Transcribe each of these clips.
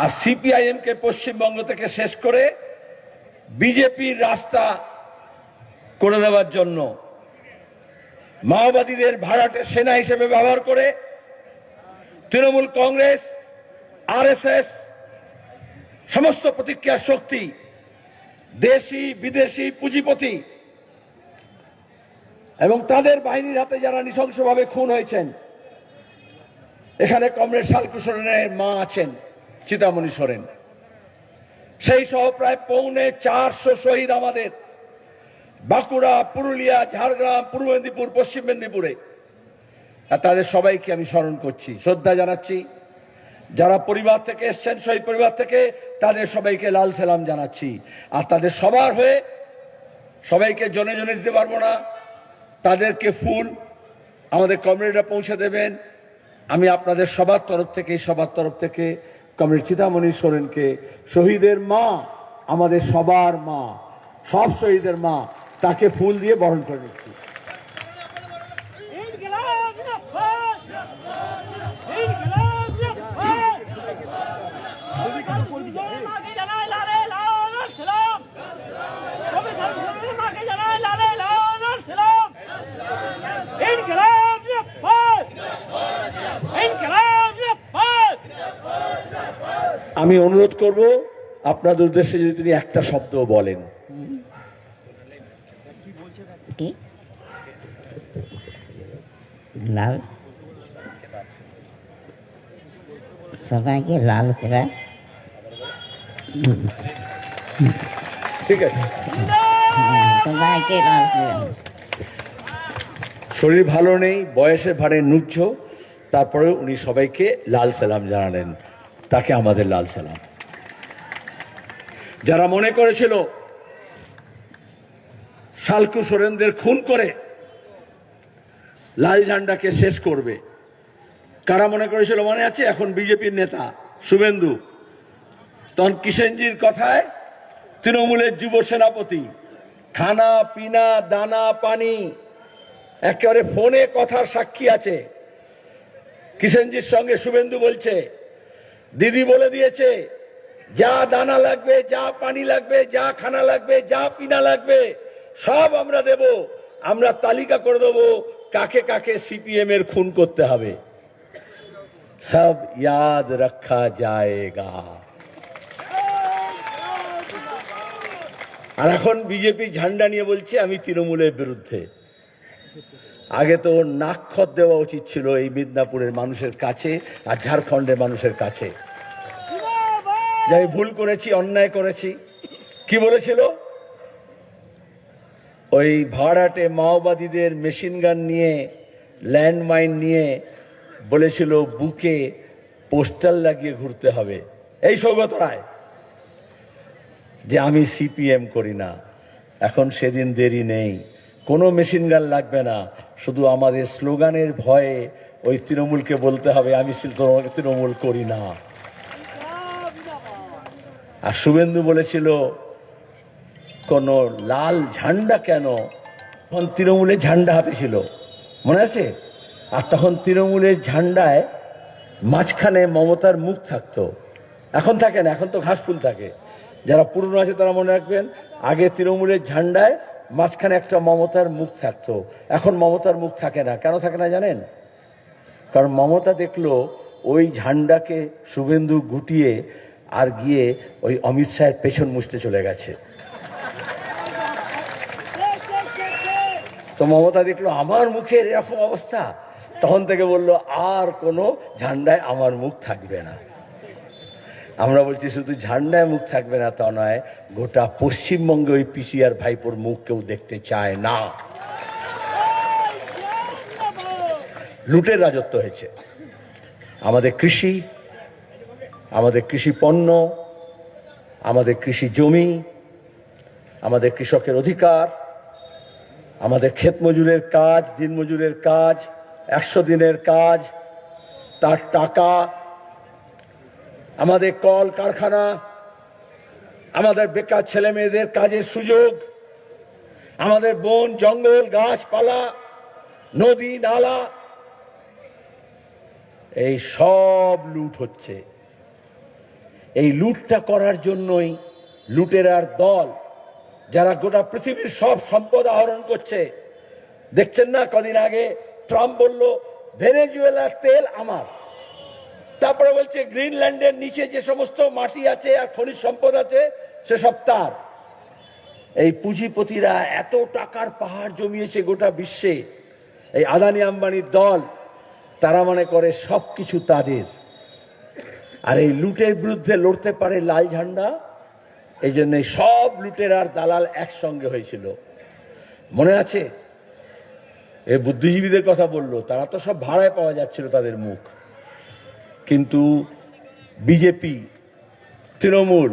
আর CPIM কে পশ্চিমবঙ্গ থেকে শেষ করে বিজেপির রাস্তা করে দেওয়ার জন্য মাওবাদীদের ভাড়াটে সেনা হিসেবে ব্যবহার করে তৃণমূল কংগ্রেস, আরএসএস সমস্ত প্রতিক্রিয়ার শক্তি, দেশি বিদেশি পুঁজিপতি এবং তাদের বাহিনীর হাতে যারা নৃশংসভাবে খুন হয়েছেন। এখানে কমরেড শালকু সোরেনের মা আছেন, চিতামণি সোরেন, সেই সহ প্রায় 450 শহীদ আমাদের বাঁকুড়া, পুরুলিয়া, ঝাড়গ্রাম, পূর্ব মেদিনীপুর, পশ্চিম মেদিনীপুরে। আর তাদের সবাইকে আমি স্মরণ করছি, শ্রদ্ধা জানাচ্ছি। যারা পরিবার থেকে এসছেন, শহীদ পরিবার থেকে, তাদের সবাইকে লাল সালাম জানাচ্ছি। আর তাদের সবার হয়ে সবাইকে জনে জনে দিতে পারবো না, তাদেরকে ফুল আমাদের কমরেডরা পৌঁছে দেবেন। আমি আপনাদের সবার তরফ থেকে কমরেড চিতামণি সোরেনকে, শহীদের মা, আমাদের সবার মা, সব শহীদের মা, তাকে ফুল দিয়ে বরণ করে নিচ্ছি। আমি অনুরোধ করব আপনাদের উদ্দেশ্যে যদি তিনি একটা শব্দ বলেন। লাল সবাইকে লাল করে, ঠিক আছে, সবাইকে লাল করে। শরীর ভালো নেই, বয়সে ভারে নুচ্ছ, তারপরে উনি সবাইকে লাল সালাম জানালেন। তাকে আমাদের লাল সালাম। যারা মনে করেছিল শালকু সোরেনদের খুন করে লাল ঝান্ডাকে শেষ করবে, কারা মনে করেছিল মনে আছে? এখন বিজেপির নেতা শুভেন্দু, তখন কিষেনজির কথায় তৃণমূলের যুব সেনাপতি, খানা পিনা দানা পানি একেবারে ফোনে কথার সাক্ষী আছে। কিষেনজির সঙ্গে শুভেন্দু বলছে, দিদি বলে দিয়েছে যা দানা লাগবে, যা পানি লাগবে, যা খানা লাগবে, যা পিনা লাগবে সব আমরা দেব, আমরা তালিকা করে দেবো কাকে কাকে সিপিএম এর খুন করতে হবে, সব ইয়াদ রাখা যায়গা। আর এখন বিজেপি ঝান্ডা নিয়ে বলছে আমি তৃণমূলের বিরুদ্ধে। আগে তো নাক্ষত দেওয়া উচিত ছিল এই মিদনাপুরের মানুষের কাছে আর ঝাড়খণ্ডের মানুষের কাছে। যে আমি ভুল করেছি, অন্যায় করেছি। কি বলেছিল? ওই ভাড়াটে মাওবাদীদের মেশিন গান নিয়ে, ল্যান্ডমাইন নিয়ে বলেছিল বুকে পোস্টাল লাগিয়ে ঘুরতে হবে। এই সৌগত রায়, যে আমি সিপিএম করি না। এখন সেদিন দেরি নেই, কোনো মেশিন গান লাগবে না, শুধু আমাদের স্লোগানের ভয়ে ওই তৃণমূলকে বলতে হবে আমি তৃণমূল করি না। আর শুভেন্দু বলেছিল কোন লাল ঝান্ডা কেন? তখন তৃণমূলের ঝান্ডা হাতে ছিল, মনে আছে? আর তখন তৃণমূলের ঝান্ডায় মাঝখানে মমতার মুখ থাকতো। এখন থাকে না, এখন তো ঘাস ফুল থাকে। যারা পুরনো আছে তারা মনে রাখবেন, আগে তৃণমূলের ঝান্ডায় মাঝখানে একটা মমতার মুখ থাকতো। এখন মমতার মুখ থাকে না। কেন থাকে না জানেন? কারণ মমতা দেখলো ওই ঝান্ডাকে শুভেন্দু গুটিয়ে আর গিয়ে ওই অমিত শাহের পেছন মুছতে চলে গেছে। তো মমতা দেখলো আমার মুখের এরকম অবস্থা, তখন থেকে বলল আর কোনো ঝান্ডায় আমার মুখ থাকবে না। আমরা বলছি শুধু ঝান্ডায় মুখ থাকবে না তা নয়, গোটা পশ্চিমবঙ্গে ওই পিসিআর ভাইপোর মুখ কেউ দেখতে চায় না। লুটের রাজত্ব হয়েছে। আমাদের কৃষি, আমাদের কৃষি পণ্য, আমাদের কৃষি জমি, আমাদের কৃষকের অধিকার, আমাদের ক্ষেত মজুরের কাজ, দিন মজুরের কাজ, 100 দিনের কাজ, তার টাকা, আমাদের কল কারখানা, আমাদের বেকার ছেলে মেয়েদের কাজের সুযোগ, আমাদের বন জঙ্গল গাছপালা, নদী নালা, এই সব লুট হচ্ছে। এই লুটটা করার জন্যই লুটেরার দল, যারা গোটা পৃথিবীর সব সম্পদ আহরণ করছে। দেখছেন না, কদিন আগে ট্রাম্প বলল ভেনেজুয়েলার তেল আমার, তারপরে বলছে গ্রিনল্যান্ডের নিচে যে সমস্ত মাটি আছে আর খনিজ সম্পদ আছে সেসব তার। এই পুঁজিপতিরা এত টাকার পাহাড় জমিয়েছে গোটা বিশ্বে, এই আদানি আম্বানির দল, তারা মনে করে সবকিছু তাদের। আর এই লুটের বিরুদ্ধে লড়তে পারে লাল ঝান্ডা, এই জন্য সব লুটেরার দালাল একসঙ্গে হয়েছিল। মনে আছে, এই বুদ্ধিজীবীদের কথা বললো, তারা তো সব ভাড়ায় পাওয়া যাচ্ছিল তাদের মুখ, কিন্তু বিজেপি, তৃণমূল,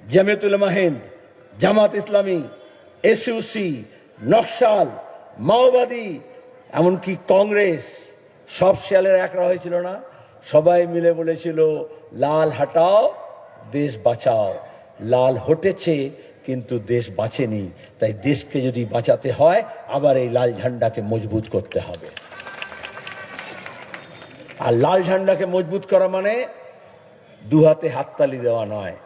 জামিয়াত উলামা হিন্দ, জামাত ইসলামী, এসইউসি, নকশাল, মাওবাদী, এমনকি কংগ্রেস, সব শিয়ালের একরা হয়েছিল না? সবাই মিলে বলেছিল লাল হটাও দেশ বাঁচাও। লাল হটেছে কিন্তু দেশ বাঁচেনি, তাই দেশকে যদি বাঁচাতে হয় আবার এই লাল ঝান্ডাকে মজবুত করতে হবে। আর লাল ঝান্ডাকে মজবুত করা মানে দু হাতে হাততালি দেওয়া নয়।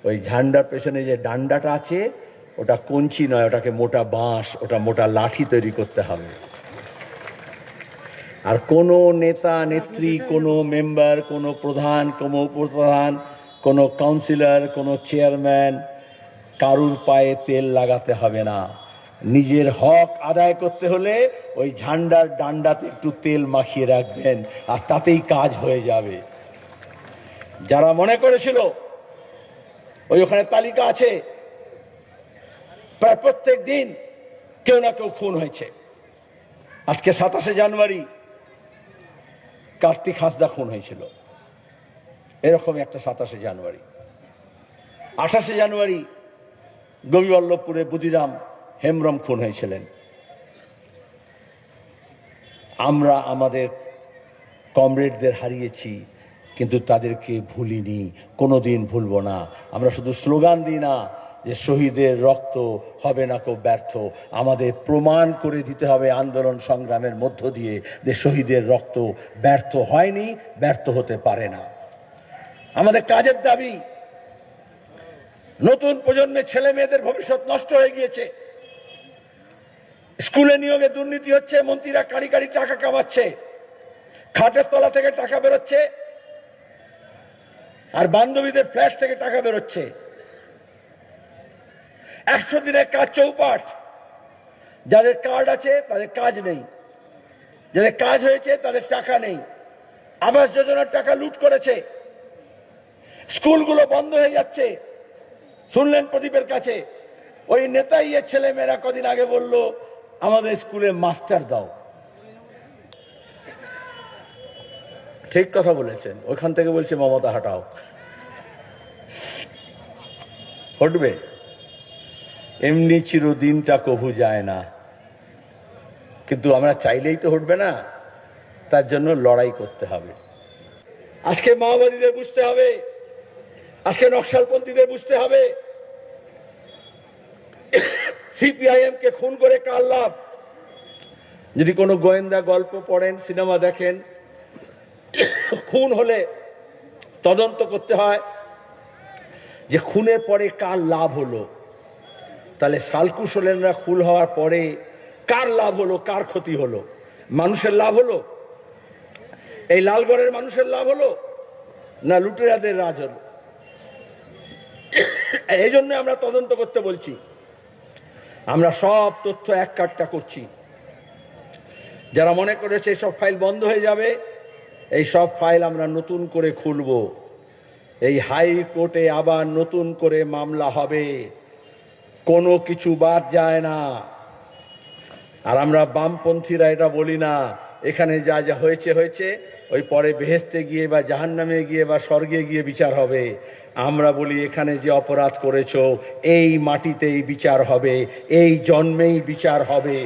ওই ঝান্ডার পেছনে যে ডান্ডাটা আছে ওটা কঞ্চি নয়, ওটাকে মোটা বাঁশ, ওটা মোটা লাঠি তৈরি করতে হবে। আর কোনো নেতা নেত্রী, কোনো মেম্বার, কোনো প্রধান, কোনো উপপ্রধান, কোনো কাউন্সিলর, কোনো চেয়ারম্যান কারুর পায়ে তেল লাগাতে হবে না। নিজের হক আদায় করতে হলে ওই ঝান্ডার ডান্ডাতে একটু তেল মাখিয়ে রাখবেন, আর তাতেই কাজ হয়ে যাবে। যারা মনে করেছিল, ওখানে তালিকা আছে, প্রায় প্রত্যেক দিন কেউ না কেউ খুন হয়েছে। আজকে 27শে জানুয়ারি কার্তিক হাসদা খুন হয়েছিল, এরকম একটা 27শে জানুয়ারি। 28শে জানুয়ারি গোপীবল্লভপুরে বুদিরাম হেমব্রম খুন হয়েছিলেন। আমরা আমাদের কমরেডদের হারিয়েছি, কিন্তু তাদেরকে ভুলিনি, কোনোদিন ভুলবো না। আমরা শুধু স্লোগান দিই না যে শহীদের রক্ত হবে না কো ব্যর্থ, আমাদের প্রমাণ করে দিতে হবে আন্দোলন সংগ্রামের মধ্য দিয়ে যে শহীদের রক্ত ব্যর্থ হয়নি, ব্যর্থ হতে পারে না। আমাদের কাজের দাবি, নতুন প্রজন্মের ছেলে মেয়েদের ভবিষ্যৎ নষ্ট হয়ে গিয়েছে। স্কুলে নিয়োগে দুর্নীতি হচ্ছে, মন্ত্রীরা কারি কারি টাকা কামাচ্ছে, খাটের তলা থেকে টাকা বেরোচ্ছে, আর বান্ধবীদের ফ্ল্যাট থেকে টাকা বেরোচ্ছে। 100 দিনের কাজ চৌপাট, যাদের কার্ড আছে তাদের কাজ নেই, যাদের কাজ হয়েছে তাদের টাকা নেই। আবাস যোজনার টাকা লুট করেছে, স্কুলগুলো বন্ধ হয়ে যাচ্ছে। শুনলেন প্রদীপের কাছে ওই নেতাই ছেলে মেয়েরা কদিন আগে বলল আমাদের স্কুলে মাস্টার দাও। ঠিক কথা বলেছেন, ওইখান থেকে বলছে মমতা হটাও। হটবে এমনি চিরদিনটা কভু যায় না, কিন্তু আমরা চাইলেই তো হটবে না, তার জন্য লড়াই করতে হবে। আজকে মাওবাদীদের বুঝতে হবে, আজকে নকশালপন্থীদের বুঝতে হবে, সিপিআইএম কে খুন করে কার লাভ। যদি কোনো গোয়েন্দা গল্প পড়েন, সিনেমা দেখেন, খুন হলে তদন্ত করতে হয় যে খুনের পরে কার লাভ হলো। তাহলে সালকুশলেনরা খুন হওয়ার পরে কার লাভ হলো, কার ক্ষতি হলো? মানুষের লাভ হলো? এই লালগড়ের মানুষের লাভ হলো না লুটেরাদের রাজ হলো? এই জন্য আমরা তদন্ত করতে বলছি। আমরা সব তথ্য এক কাট্টা করছি। যারা মনে করেছে সব ফাইল বন্ধ হয়ে যাবে, এই সব ফাইল আমরা নতুন করে খুলব। এই হাইকোর্টে আবার নতুন করে মামলা হবে, কোনো কিছু বাদ যায় না। আর আমরা বামপন্থীরা এটা বলি না এখানে যা যা হয়েছে হয়েছে, ওই পরে বেহেশতে গিয়ে বা জাহান্নামে গিয়ে বা স্বর্গে গিয়ে বিচার হবে। আমরা বলি এখানে যে অপরাধ করেছো এই মাটিতেই বিচার হবে, এই জন্মেই বিচার হবে।